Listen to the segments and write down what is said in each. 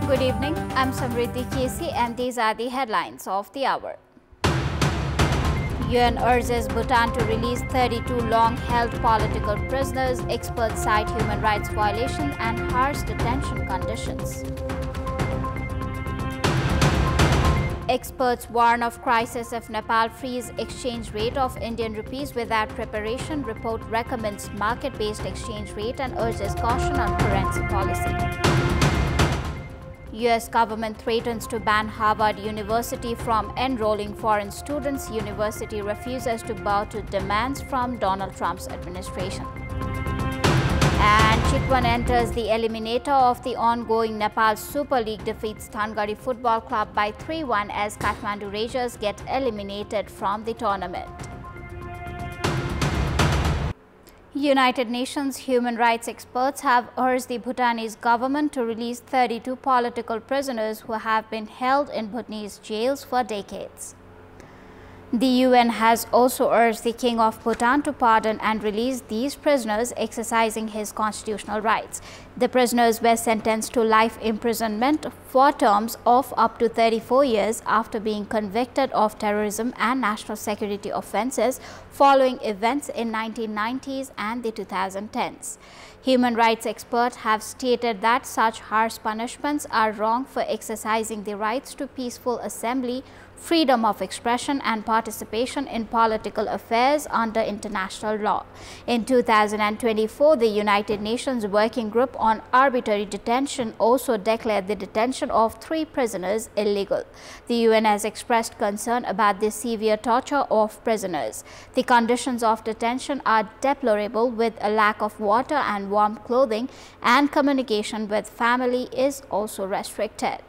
Good evening, I'm Samriddhi Kesi and these are the headlines of the hour. UN urges Bhutan to release 32 long-held political prisoners. Experts cite human rights violation and harsh detention conditions. Experts warn of crisis if Nepal frees exchange rate of Indian rupees without preparation. Report recommends market-based exchange rate and urges caution on currency policy. U.S. government threatens to ban Harvard University from enrolling foreign students. University refuses to bow to demands from Donald Trump's administration. And Chikwan enters the eliminator of the ongoing Nepal Super League, defeats Thangari Football Club by 3-1 as Kathmandu Rangers get eliminated from the tournament. United Nations human rights experts have urged the Bhutanese government to release 32 political prisoners who have been held in Bhutanese jails for decades. The UN has also urged the King of Bhutan to pardon and release these prisoners, exercising his constitutional rights. The prisoners were sentenced to life imprisonment for terms of up to 34 years after being convicted of terrorism and national security offenses following events in 1990s and the 2010s. Human rights experts have stated that such harsh punishments are wrong for exercising the rights to peaceful assembly, freedom of expression and participation in political affairs under international law. In 2024, the United Nations Working Group on Arbitrary Detention also declared the detention of 3 prisoners illegal. The UN has expressed concern about the severe torture of prisoners. The conditions of detention are deplorable, with a lack of water and warm clothing, and communication with family is also restricted.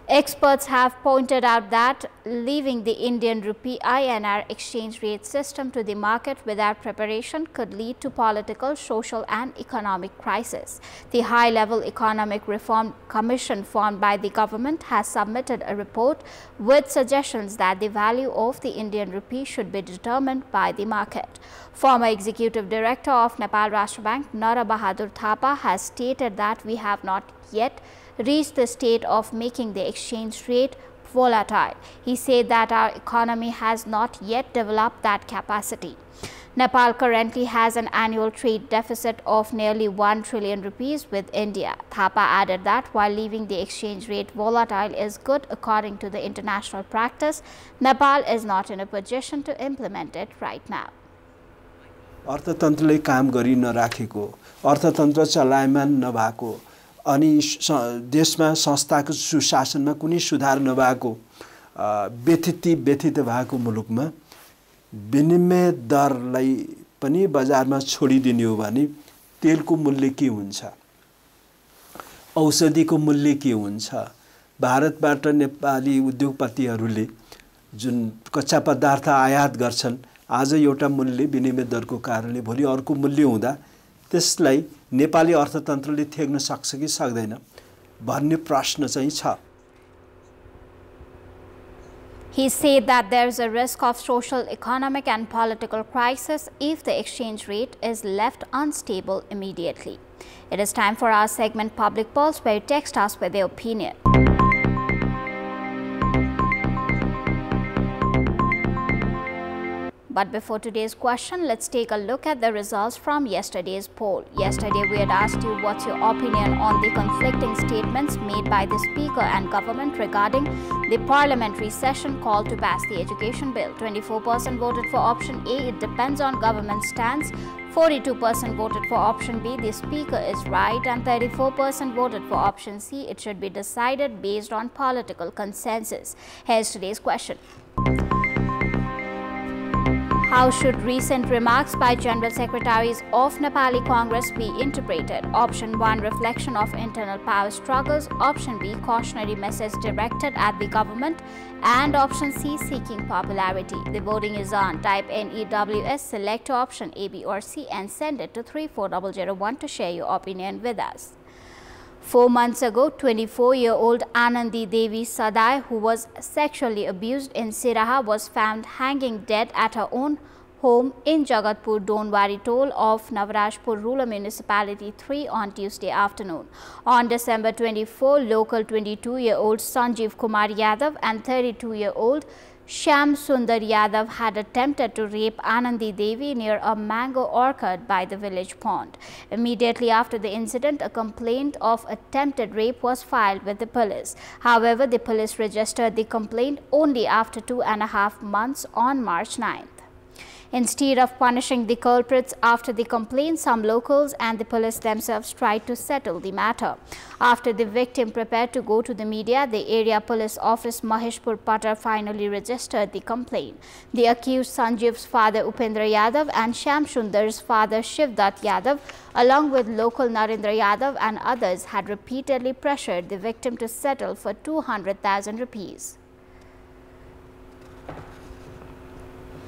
Experts have pointed out that leaving the Indian rupee INR exchange rate system to the market without preparation could lead to political, social and economic crisis. The High-Level Economic Reform Commission formed by the government has submitted a report with suggestions that the value of the Indian rupee should be determined by the market. Former Executive Director of Nepal Rashtra Bank, Nara Bahadur Thapa, has stated that we have not yet reached the state of making the exchange rate volatile. He said that our economy has not yet developed that capacity. Nepal currently has an annual trade deficit of nearly 1 trillion rupees with India. Thapa added that while leaving the exchange rate volatile is good according to the international practice, Nepal is not in a position to implement it right now. अर्थतन्त्रले काम गरि नराखेको, अर्थतन्त्र चलायमान नभएको, अनि देशमा संस्थाको सुशासनमा कुनै सुधार नभएको, व्यथित भएको मुलुकमा विनिमय दरलाई पनि बजारमा छोडिदिने हो भने तेलको मूल्य के हुन्छ, औषधिको मूल्य के हुन्छ, भारतबाट नेपाली उद्योगपतिहरूले जुन कच्चा पदार्थ आयात गर्छन्, आज एउटा मूल्य विनिमय दरको कारणले भोलि अर्को मूल्य हुँदा त्यसलाई नेपाली अर्थतन्त्रले थेग्न सक्छ कि सक्दैन भन्ने प्रश्न चाहिँ छ. He said that there is a risk of social, economic and political crisis if the exchange rate is left unstable immediately. It is time for our segment Public Pulse, where you text us with your opinion. But before today's question, let's take a look at the results from yesterday's poll. Yesterday, we had asked you what's your opinion on the conflicting statements made by the Speaker and government regarding the parliamentary session call to pass the education bill. 24% voted for option A, it depends on government stance. 42% voted for option B, the Speaker is right, and 34% voted for option C, it should be decided based on political consensus. Here's today's question. How should recent remarks by General Secretaries of Nepali Congress be interpreted? Option 1, reflection of internal power struggles. Option B, cautionary message directed at the government. And option C, seeking popularity. The voting is on. Type NEWS, select option A, B or C and send it to 34001 to share your opinion with us. 4 months ago, 24-year-old Anandi Devi Sadai, who was sexually abused in Siraha, was found hanging dead at her own home in Jagatpur Donwari toll of Navrajpur Rural Municipality 3 on Tuesday afternoon. On December 24, local 22-year-old Sanjeev Kumar Yadav and 32-year-old Shyam Sundar Yadav had attempted to rape Anandi Devi near a mango orchard by the village pond. Immediately after the incident, a complaint of attempted rape was filed with the police. However, the police registered the complaint only after 2.5 months on March 9th. Instead of punishing the culprits after the complaint, some locals and the police themselves tried to settle the matter. After the victim prepared to go to the media, the area police office Maheshpur Patar finally registered the complaint. The accused Sanjeev's father Upendra Yadav and Shyam Sundar's father Shivdat Yadav, along with local Narendra Yadav and others, had repeatedly pressured the victim to settle for 200,000 rupees.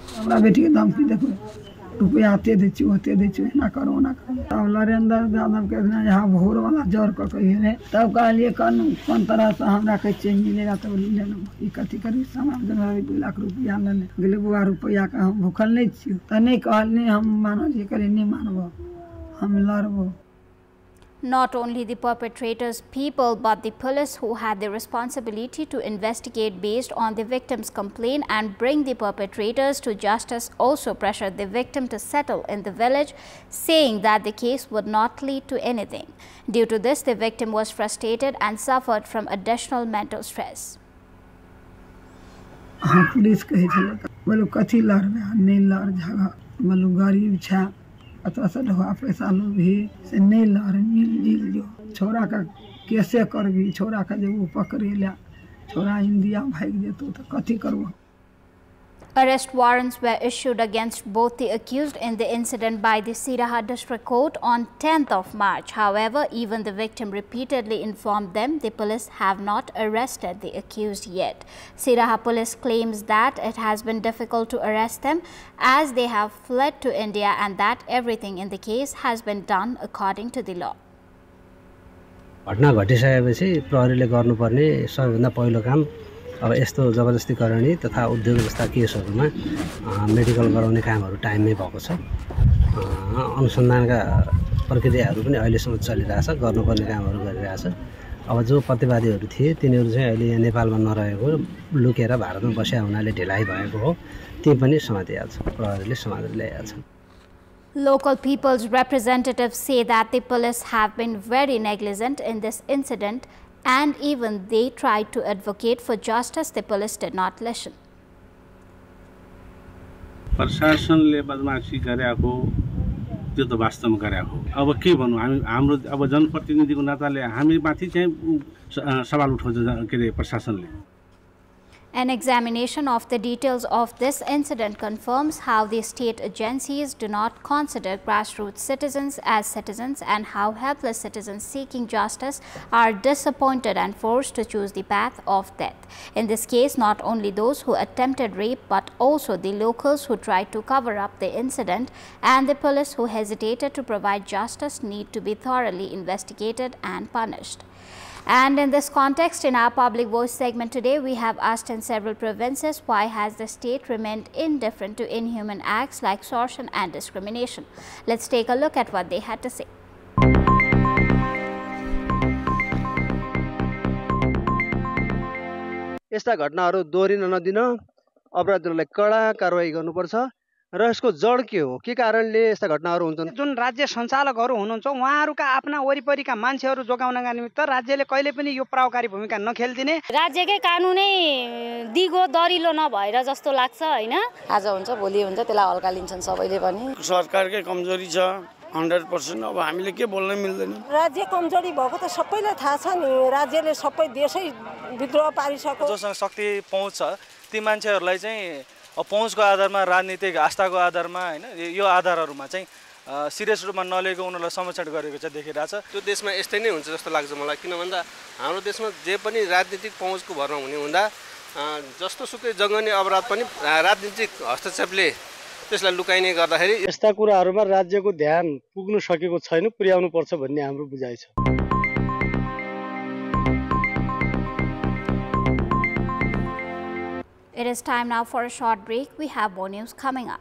हमरा बेटी के धमकी देखो रुपया आते दे ना करो तब नरेंद्र यादव के यहाँ भोर वाला जोर कर कहिए तब कहलिए कौन तरह से हमरा के चेंज मिलेगा तब ले लो ई कथी करी समाज में 2 लाख रुपया लेने गेले बुआ रुपया का हम भूखल नहीं छी त नहीं कहल हम मानो जे करे नहीं मानबो हम लड़बो. Not only the perpetrators' people, but the police, who had the responsibility to investigate based on the victim's complaint and bring the perpetrators to justice, also pressured the victim to settle in the village, saying that the case would not lead to anything. Due to this, the victim was frustrated and suffered from additional mental stress. Police कहे बोलो कथी लड़बे नहीं लड़ झगड़ बोलो गरीब छा अतः से ढोआ पैसा लो भी से नहीं लड़ मिल जो छोरा का कैसे करबी छोरा का जब वो पकड़े ला छोरा इंडिया भाग जेतो तो कथी करबो. Arrest warrants were issued against both the accused in the incident by the Siraha District Court on 10th of March. However, even the victim repeatedly informed them the police have not arrested the accused yet. Siraha police claims that it has been difficult to arrest them as they have fled to India and that everything in the case has been done according to the law. घटना घटिसकेपछि प्रहरीले गर्नुपर्ने सबैभन्दा पहिलो काम अब यस्तो जबरजस्ती करणी तथा उद्योग जस्ता केसहरुमा मेडिकल गराउने कामहरु टाइममै भएको छ. अनुसन्धानका प्रक्रियाहरु पनि अहिलेसम्म चलिरहेछ, गर्नुपर्ने कामहरु गरिरहेछ. अब जो प्रतिवादीहरु थिए तिनीहरु चाहिँ अहिले यहाँ नेपालमा नरहेको लुकेर भारतमा बस्या हुनाले ढिलाइ भएको हो, ती पनि समातिहाल्छ, प्रहरीले समातेर ल्याइहाल्छ. Local people's representatives say that the police have been very negligent in this incident and even they tried to advocate for justice. The police did not listen. प्रशासनले बदमाशी गरेको त्यो त वास्तवमा गरेको अब के भन्नु हामी हाम्रो अब जनप्रतिनिधिको नाताले हामी माथि चाहिँ सवाल उठाउँछ के प्रशासनले. An examination of the details of this incident confirms how the state agencies do not consider grassroots citizens as citizens and how helpless citizens seeking justice are disappointed and forced to choose the path of death. In this case, not only those who attempted rape but also the locals who tried to cover up the incident and the police who hesitated to provide justice need to be thoroughly investigated and punished. And in this context, in our Public Voice segment today, we have asked in several provinces why has the state remained indifferent to inhuman acts like extortion and discrimination. Let's take a look at what they had to say. यस्ता घटनाहरू दोहोरिन नदिन अपराधीहरूलाई कडा कारबाही गर्नुपर्छ र यसको जड के हो, के कारणले यस्ता घटनाहरू हुन्छन्. जुन राज्य सञ्चालकहरू हुनुहुन्छ उहाँहरूका आफ्ना वरिपरिका मान्छेहरू जोगाउनका निमित्त राज्यले कहिले पनि यो प्रभावकारी भूमिका नखेल्दिने, राज्यकै कानुनै दिगो दरिलो नभएर जस्तो लाग्छ हैन. आज हुन्छ भोलि हुन्छ त्यसलाई हल्का लिन्छन् सबैले पनि. सरकारकै कमजोरी छ 100%. अब हामीले के बोल्न मिल्दैन. राज्य कमजोरी भएको त सबैलाई थाहा छ नि. राज्यले सबै देशै विद्रोह पारिसक्यो. जोसँग शक्ति पहुँच छ ती मान्छेहरूलाई चाहिँ पहुँचको आधारमा राजनीतिक आस्थाको आधारमा हैन यो आधारहरुमा चाहिँ सिरियस रूपमा नलिएको उनीहरुलाई संरक्षण गरेको चाहिँ देखिरहेछ. त्यो देशमा यस्तै नै हुन्छ जस्तो लाग्छ मलाई. किन भन्दा हाम्रो देशमा जे पनि राजनीतिक पहुँचको भरमा हुने हुँदा जस्तो सुकै जङ्गनी अपराध पनि राजनीतिक हस्तक्षेपले त्यसलाई लुकाइने गर्दाखेरि यस्ता कुराहरुमा राज्यको ध्यान पुग्नु सकेको छैन, पुर्याउनु पर्छ भन्ने हाम्रो बुझाइ छ. It is time now for a short break. We have more news coming up.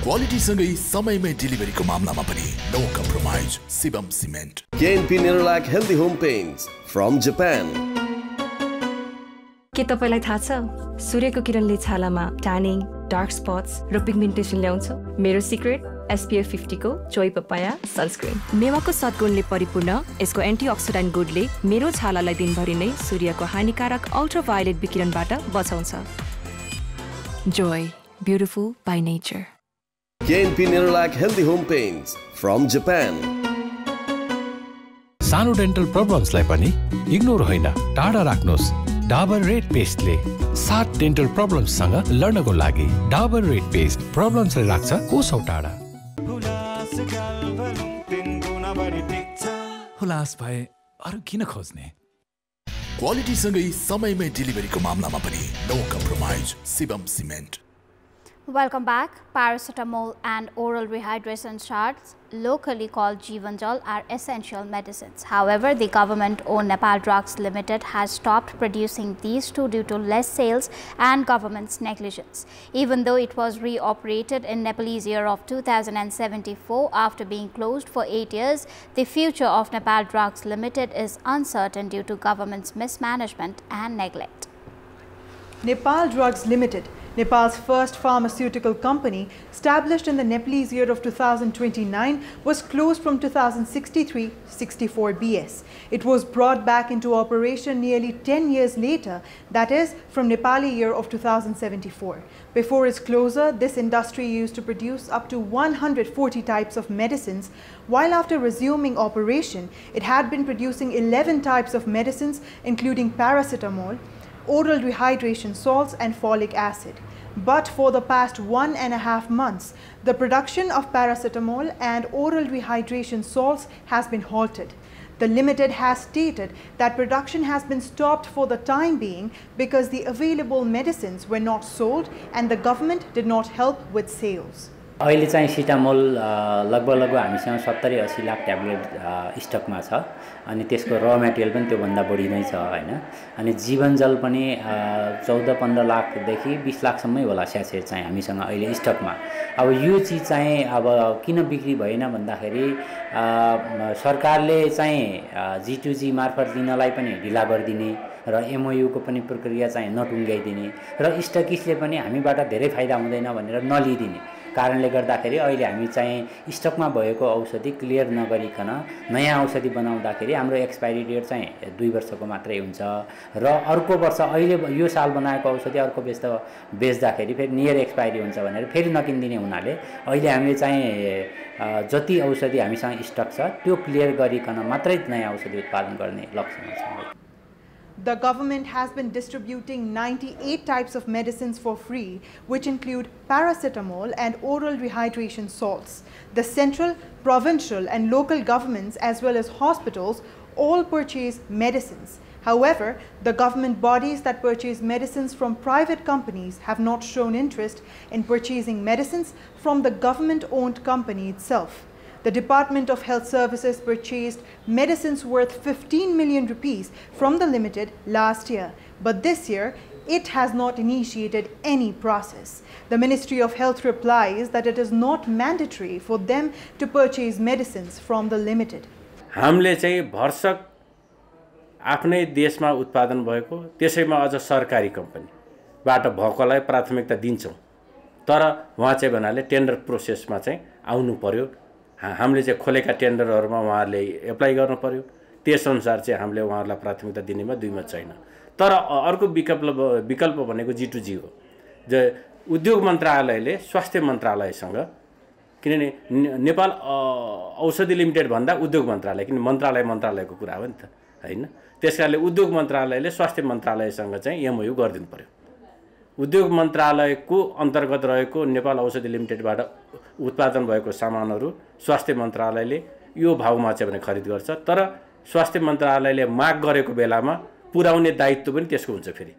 Quality सँगै समयमै डेलिभरीको मामलामा पनि no compromise Shivam cement KNP Nerolac Healthy Home Paints from Japan. के तपाईलाई थाहा छ सूर्यको किरणले छालामा ट्यानिङ, डार्क स्पट्स र पिगमेन्टेसन ल्याउँछ? मेरो सिक्रेट SPF 50 को चोई पपाया सनस्क्रिन। मेवाको सद्गुणले परिपूर्ण यसको एन्टिअक्सिडेन्ट गुणले मेरो छालालाई दिनभरि नै सूर्यको हानिकारक अल्ट्राभायोलेट विकिरणबाट बचाउँछ। Joy, beautiful by nature. KNP Nerolac Healthy Home Paints from Japan. सानो डेन्टल प्रब्लम्सलाई पनि इग्नोर होइन, टाढा राख्नुहोस्। डाबर रेड पेस्टले 7 डेन्टल प्रब्लम्ससँग लड्नको लागि डाबर रेड पेस्ट प्रब्लम्सले राख्छ कोसौँ टाढा। हुलास भए अरु किन खोज्ने? क्वालिटी सँगै समयमै डेलिभरीको मामलामा पनि no compromise Shivam cement. Welcome back. Paracetamol and oral rehydration shots, locally called Jeevanjal, are essential medicines. However, the government-owned Nepal Drugs Limited has stopped producing these two due to less sales and government's negligence. Even though it was reoperated in Nepalese year of 2074 after being closed for 8 years, the future of Nepal Drugs Limited is uncertain due to government's mismanagement and neglect. Nepal Drugs Limited, Nepal's first pharmaceutical company, established in the Nepalese year of 2029, was closed from 2063-64 BS. It was brought back into operation nearly 10 years later, that is, from Nepali year of 2074. Before its closure, this industry used to produce up to 140 types of medicines, while after resuming operation, it had been producing 11 types of medicines, including paracetamol, oral rehydration salts and folic acid. But for the past 1.5 months, the production of paracetamol and oral rehydration salts has been halted. The Limited has stated that production has been stopped for the time being because the available medicines were not sold and the government did not help with sales. अहिले चाहिँ सिटामोल लगभग हामीसँग 70-80 lakh tablet स्टकमा छ अनि त्यसको र material पनि त्योभन्दा बढी नै छ हैन। अनि जीवनजल पनि 14-15 लाखदेखि 20 लाखसम्मै होला स्याचेट चाहिँ हामीसँग अहिले स्टकमा। अब यो चीज चाहिँ अब किन बिक्री भएन भन्दाखेरि सरकारले चाहिँ G2G मार्फत दिनलाई पनि ढिला गरिदिने र MOU को पनि प्रक्रिया चाहिँ नटुङ्ग्याइदिने र स्टकिसले पनि हामीबाट धेरै फाइदा हुँदैन भनेर नलिदिने कारणले गर्दाखेरि अहिले हामी चाहिँ स्टकमा भएको औषधि क्लियर नगरिकन नयाँ औषधि बनाउँदाखेरि हाम्रो एक्सपायरी डेट चाहिँ 2 वर्षको मात्रै हुन्छ र अर्को वर्ष अहिले यो साल बनाएको औषधि अर्को बेच्दाखेरि फेरि नियर एक्सपायरी हुन्छ भनेर फेरि नकिन्दिने हुनाले अहिले हामीले चाहिँ जति औषधि हामीसँग स्टक छ त्यो क्लियर गरिकन मात्रै नयाँ औषधि उत्पादन गर्ने लक्ष्यमा छौँ। The government has been distributing 98 types of medicines for free, which include paracetamol and oral rehydration salts. The central, provincial and local governments as well as hospitals all purchase medicines. However, the government bodies that purchase medicines from private companies have not shown interest in purchasing medicines from the government-owned company itself. The Department of Health Services purchased medicines worth 15 million rupees from the Limited last year, but this year it has not initiated any process. The Ministry of Health replies that it is not mandatory for them to purchase medicines from the Limited. हामीले चाहिँ भरसक आफ्नै देशमा उत्पादन भएको त्यसैमा अझ सरकारी कम्पनीबाट भएकोलाई प्राथमिकता दिन्छौं, तर वहाँ चाहिँ भन्नाले टेन्डर प्रोसेसमा चाहिँ आउनु पर्यो। हामीले चाहिँ खोलेका टेन्डरहरुमा उहाँहरुले एप्लाई गर्नु पर्यो, त्यसअनुसार चाहिँ हामीले उहाँहरुलाई प्राथमिकता दिनेमा दुई मत छैन। तर अर्को विकल्प भनेको G2G हो। उद्योग मन्त्रालयले स्वास्थ्य मन्त्रालयसँग, किनभने नेपाल औषधि लिमिटेड भन्दा उद्योग मन्त्रालय, किन मन्त्रालयको कुरा हो नि त हैन, त्यसकारणले उद्योग मन्त्रालयले स्वास्थ्य मन्त्रालयसँग चाहिँ MOU गरिदिनु पर्यो। उद्योग मन्त्रालयको अन्तर्गत रहेको नेपाल औषधि लिमिटेडबाट उत्पादन भएको सामानहरू स्वास्थ्य मन्त्रालयले यो भावमा चाहिँ भने खरिद गर्छ, तर स्वास्थ्य मन्त्रालयले माग गरेको बेलामा पुर्याउने दायित्व पनि त्यसको हुन्छ फेरि।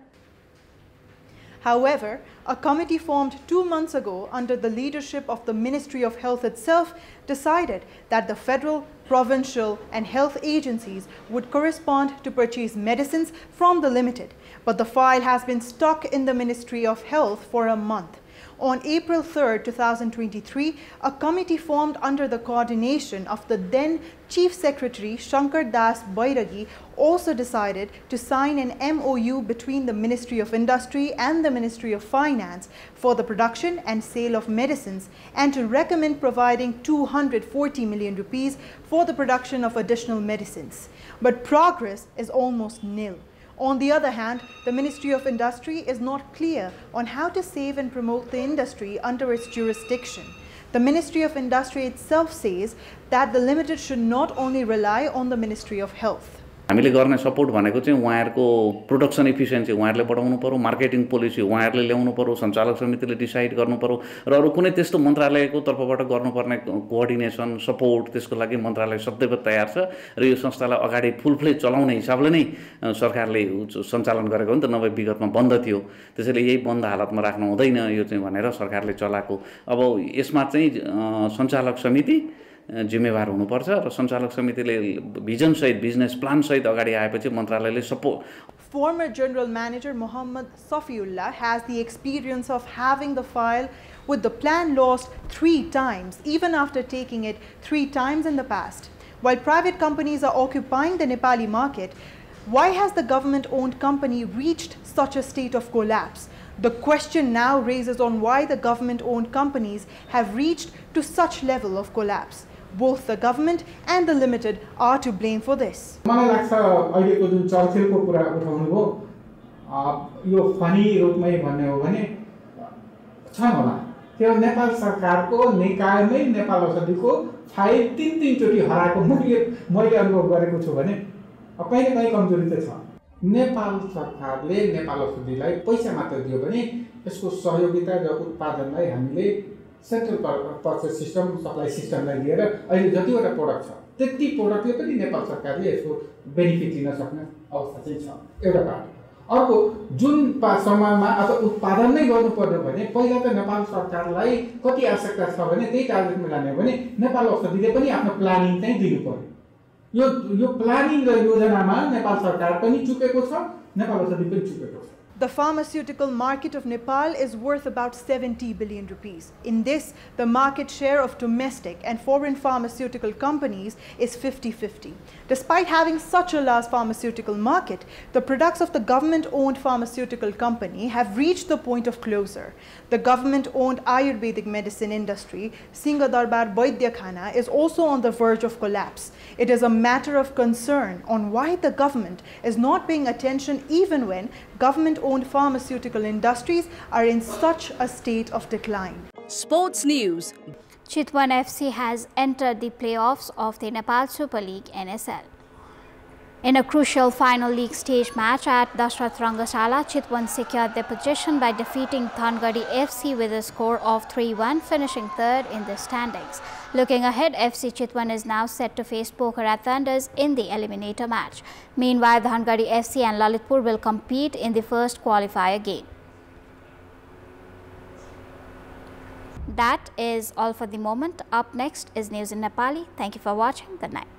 However, a committee formed 2 months ago under the leadership of the Ministry of Health itself decided that the federal, provincial and health agencies would correspond to purchase medicines from the Limited, but the file has been stuck in the Ministry of Health for a month. on April 3, 2023, a committee formed under the coordination of the then Chief Secretary Shankar Das Bairagi also decided to sign an MOU between the Ministry of Industry and the Ministry of Finance for the production and sale of medicines and to recommend providing 240 million rupees for the production of additional medicines. But progress is almost nil. On the other hand, the Ministry of Industry is not clear on how to save and promote the industry under its jurisdiction. The Ministry of Industry itself says that the limited should not only rely on the Ministry of Health. हामीले गर्ने support भनेको चाहिँ उहाँहरुको production efficiency उहाँहरुले बढाउनु पर्यो, marketing policy उहाँहरुले ल्याउनु पर्यो, सञ्चालक समितिले डिसाइड गर्नु पर्यो र अरु कुनै त्यस्तो मन्त्रालयको तर्फबाट गर्नुपर्ने कोअर्डिनेसन सपोर्ट त्यसको लागि मन्त्रालय सदैव तयार छ र यो संस्थालाई अगाडि फुलफ्लेज चलाउने हिसाबले नै सरकारले सञ्चालन गरेको हो नि त, नभए विगतमा बन्द थियो। त्यसैले यही बन्द हालतमा राख्नु हुँदैन यो चाहिँ भनेर सरकारले चलाएको। अब यसमा चाहिँ सञ्चालक समिति जिम्मेवार हुनुपर्छ र सञ्चालक समितिले भिजन सहित बिजनेस प्लान सहित अगाडि आएपछि मन्त्रालयले support. Former General Manager Mohammad Safiullah has the experience of having the file with the plan lost 3 times, even after taking it 3 times in the past. While private companies are occupying the Nepali market, why has the government-owned company reached such a state of collapse? The question now raises on why the government-owned companies have reached to such level of collapse. Both the government and the limited are to blame for this. मलाई लाग्छ अहिलेको जुन चलखेलको कुरा उठाउनु भो यो funny रूपमै भन्ने हो भने छन् होला। त्यो नेपाल सरकारको निकायमै नेपाल औषधिको फाइल 3 चोटी हराएको मैले अनुभव गरेको छु भने कहिले कहीँ कमजोरी त छ। नेपाल सरकारले नेपाल औषधिलाई पैसा मात्र दियो भने यसको सहयोगिता र उत्पादनलाई हामीले सेन्ट्रल पर्चेस सिस्टम सप्लाई सिस्टमलाई लिएर अहिले जतिवटा प्रोडक्ट छ त्यति प्रोडक्टले पनि नेपाल सरकारले यसको बेनिफिट लिन सक्ने अवस्था चाहिँ छ। एउटा बाटो। अर्को जुन समयमा अब उत्पादन नै गर्नुपर्यो भने पहिला त नेपाल सरकारलाई कति आवश्यकता छ भने त्यही टार्गेटमा जाने हो भने नेपाल औषधिले पनि आफ्नो प्लानिङ चाहिँ दिनु पर्यो। यो प्लानिङ र योजनामा नेपाल सरकार पनि चुकेको छ, नेपाल औषधि पनि चुकेको छ। The pharmaceutical market of Nepal is worth about 70 billion rupees. In this, the market share of domestic and foreign pharmaceutical companies is 50-50. Despite having such a large pharmaceutical market, the products of the government-owned pharmaceutical company have reached the point of closure. The government-owned Ayurvedic medicine industry, Singha Darbar Vaidyakhana, is also on the verge of collapse. It is a matter of concern on why the government is not paying attention even when government-owned pharmaceutical industries are in such a state of decline. Sports News. Chitwan FC has entered the playoffs of the Nepal Super League NSL. In a crucial final league stage match at Dashrath Rangashala, Chitwan secured their position by defeating Thangadi FC with a score of 3-1, finishing third in the standings. Looking ahead, FC Chitwan is now set to face Pokhara Thunders in the eliminator match. Meanwhile, Thangadi FC and Lalitpur will compete in the first qualifier game. That is all for the moment. Up next is news in Nepali. Thank you for watching. Good night.